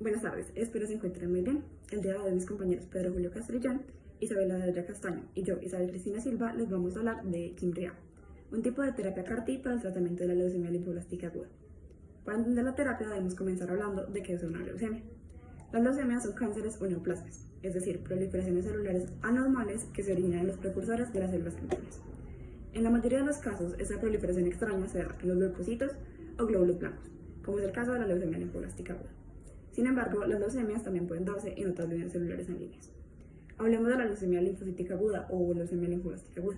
Buenas tardes, espero se encuentren muy bien. El día de hoy mis compañeros Pedro Julio Castrillán, Isabela Delia Castaño y yo, Isabel Cristina Silva, les vamos a hablar de Kymriah, un tipo de terapia CAR-T para el tratamiento de la leucemia linfoblástica aguda. Para entender la terapia debemos comenzar hablando de qué es una leucemia. Las leucemias son cánceres o neoplasias, es decir, proliferaciones celulares anormales que se originan en los precursores de las células cancerosas. En la mayoría de los casos, esta proliferación extraña se da en los leucocitos o glóbulos blancos, como es el caso de la leucemia linfoblástica aguda. Sin embargo, las leucemias también pueden darse en otras líneas celulares sanguíneas. Hablemos de la leucemia linfocítica aguda o leucemia linfoblástica aguda.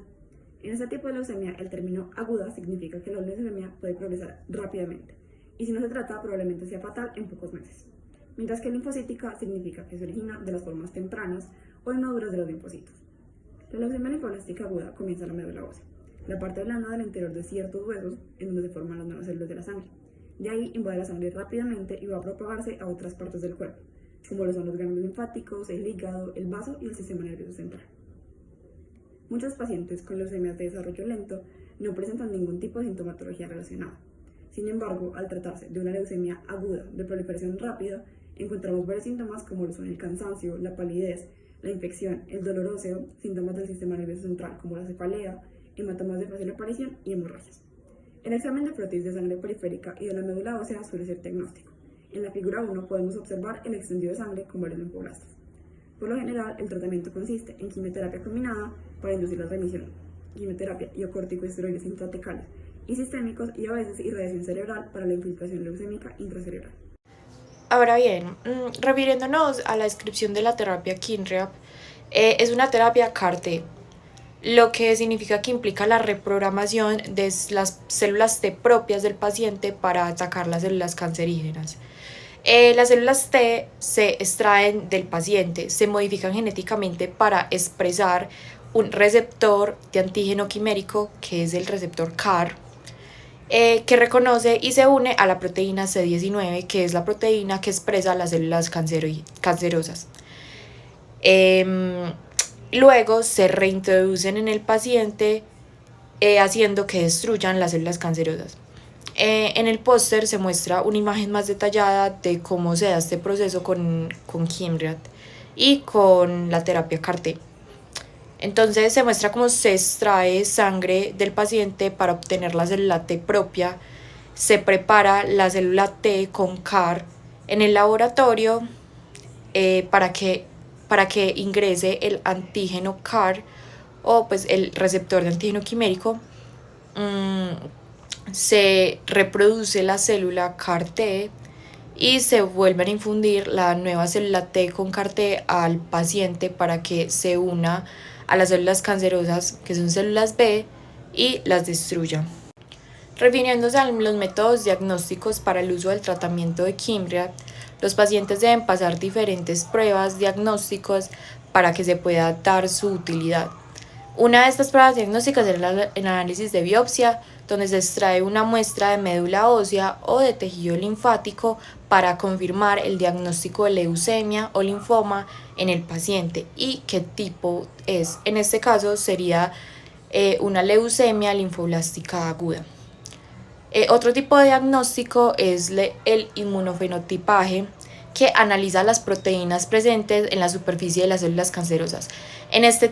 En este tipo de leucemia, el término aguda significa que la leucemia puede progresar rápidamente, y si no se trata, probablemente sea fatal en pocos meses. Mientras que linfocítica significa que se origina de las formas tempranas o inmaduras de los linfocitos. La leucemia linfoblástica aguda comienza en la médula ósea, la parte blanda del interior de ciertos huesos en donde se forman las nuevas células de la sangre. De ahí invade la sangre rápidamente y va a propagarse a otras partes del cuerpo, como lo son los ganglios linfáticos, el hígado, el vaso y el sistema nervioso central. Muchos pacientes con leucemias de desarrollo lento no presentan ningún tipo de sintomatología relacionada. Sin embargo, al tratarse de una leucemia aguda de proliferación rápida, encontramos varios síntomas como lo son el cansancio, la palidez, la infección, el dolor óseo, síntomas del sistema nervioso central como la cefalea, hematomas de fácil aparición y hemorragias. El examen de prótesis de sangre periférica y de la médula ósea suele ser diagnóstico. En la figura 1 podemos observar el extendido de sangre con varios linfoblastos. Por lo general, el tratamiento consiste en quimioterapia combinada para inducir la remisión, quimioterapia y corticosteroides intratecales y sistémicos y a veces irradiación cerebral para la infiltración leucémica intracerebral. Ahora bien, refiriéndonos a la descripción de la terapia Kymriah, es una terapia CAR-T, lo que significa que implica la reprogramación de las células T propias del paciente para atacar las células cancerígenas. Las células T se extraen del paciente, se modifican genéticamente para expresar un receptor de antígeno quimérico, que es el receptor CAR, que reconoce y se une a la proteína C19, que es la proteína que expresa las células cancerosas. Luego se reintroducen en el paciente, haciendo que destruyan las células cancerosas. En el póster se muestra una imagen más detallada de cómo se da este proceso con Kymriah y con la terapia CAR-T. Entonces se muestra cómo se extrae sangre del paciente para obtener la célula T propia, se prepara la célula T con CAR en el laboratorio, para que ingrese el antígeno CAR o pues el receptor de antígeno quimérico. Se reproduce la célula CAR-T y se vuelven a infundir la nueva célula T con CAR-T al paciente para que se una a las células cancerosas, que son células B, y las destruya. Refiriéndose a los métodos diagnósticos para el uso del tratamiento de Kymriah, los pacientes deben pasar diferentes pruebas diagnósticas para que se pueda dar su utilidad. Una de estas pruebas diagnósticas es el análisis de biopsia, donde se extrae una muestra de médula ósea o de tejido linfático para confirmar el diagnóstico de leucemia o linfoma en el paciente y qué tipo es. En este caso sería una leucemia linfoblástica aguda. Otro tipo de diagnóstico es el inmunofenotipaje, que analiza las proteínas presentes en la superficie de las células cancerosas. En este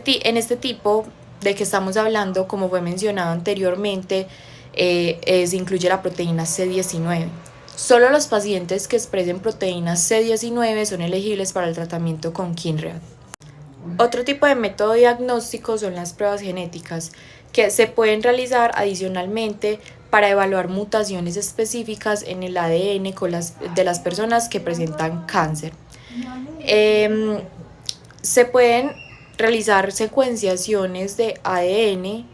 tipo de que estamos hablando, como fue mencionado anteriormente, se incluye la proteína C19. Solo los pacientes que expresen proteínas C19 son elegibles para el tratamiento con Kymriah. Otro tipo de método diagnóstico son las pruebas genéticas, que se pueden realizar adicionalmente para evaluar mutaciones específicas en el ADN de las personas que presentan cáncer. Se pueden realizar secuenciaciones de ADN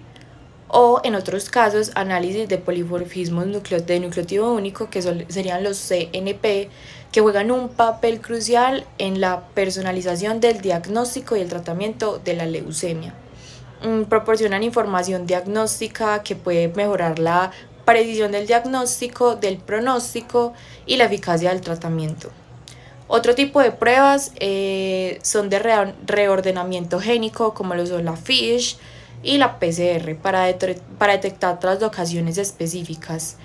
o, en otros casos, análisis de polimorfismos de nucleótido único, que serían los CNP, que juegan un papel crucial en la personalización del diagnóstico y el tratamiento de la leucemia. Proporcionan información diagnóstica que puede mejorar la precisión del diagnóstico, del pronóstico y la eficacia del tratamiento. Otro tipo de pruebas son de reordenamiento génico, como lo son la FISH y la PCR, para detectar translocaciones específicas.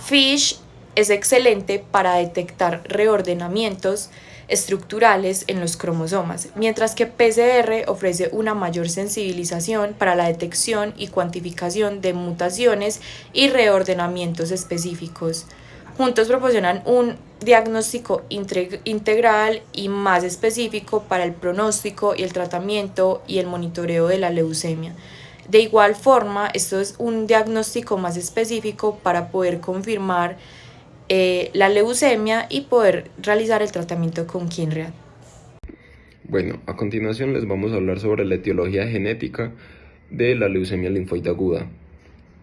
FISH es excelente para detectar reordenamientos estructurales en los cromosomas, mientras que PCR ofrece una mayor sensibilización para la detección y cuantificación de mutaciones y reordenamientos específicos. Juntos proporcionan un diagnóstico integral y más específico para el pronóstico y el tratamiento y el monitoreo de la leucemia. De igual forma, esto es un diagnóstico más específico para poder confirmar la leucemia y poder realizar el tratamiento con Kinrea. Bueno, a continuación les vamos a hablar sobre la etiología genética de la leucemia linfoide aguda.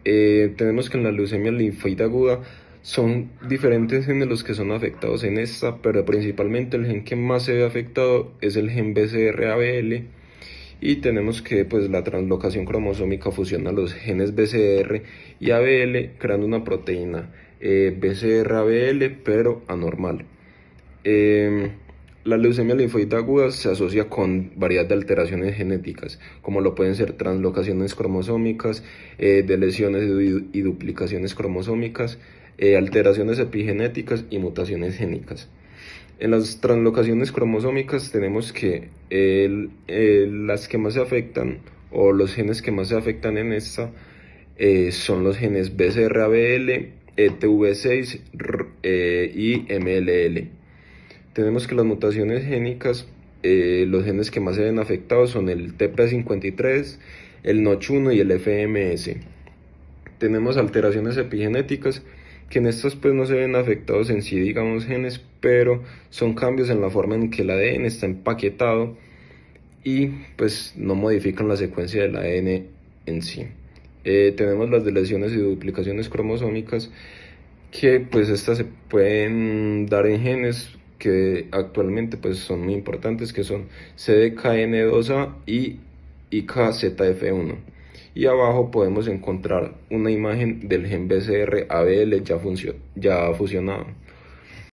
Tenemos que en la leucemia linfoide aguda son diferentes genes los que son afectados en esta, pero principalmente el gen que más se ve afectado es el gen BCR-ABL, y tenemos que pues la translocación cromosómica fusiona los genes BCR y ABL creando una proteína BCR-ABL pero anormal. La leucemia linfoide aguda se asocia con variedad de alteraciones genéticas, como lo pueden ser translocaciones cromosómicas, deleciones y duplicaciones cromosómicas, alteraciones epigenéticas y mutaciones génicas. En las translocaciones cromosómicas tenemos que las que más se afectan, o los genes que más se afectan en esta, son los genes BCR-ABL, ETV6 y MLL. Tenemos que las mutaciones génicas, los genes que más se ven afectados son el TP53, el NOTCH1 y el FMS. Tenemos alteraciones epigenéticas, que en estas pues no se ven afectados en sí, digamos, genes, pero son cambios en la forma en que el ADN está empaquetado y pues no modifican la secuencia del ADN en sí. Tenemos las deleciones y duplicaciones cromosómicas, que pues estas se pueden dar en genes que actualmente pues son muy importantes, que son CDKN2A y IKZF1. Y abajo podemos encontrar una imagen del gen BCR-ABL ya fusionado.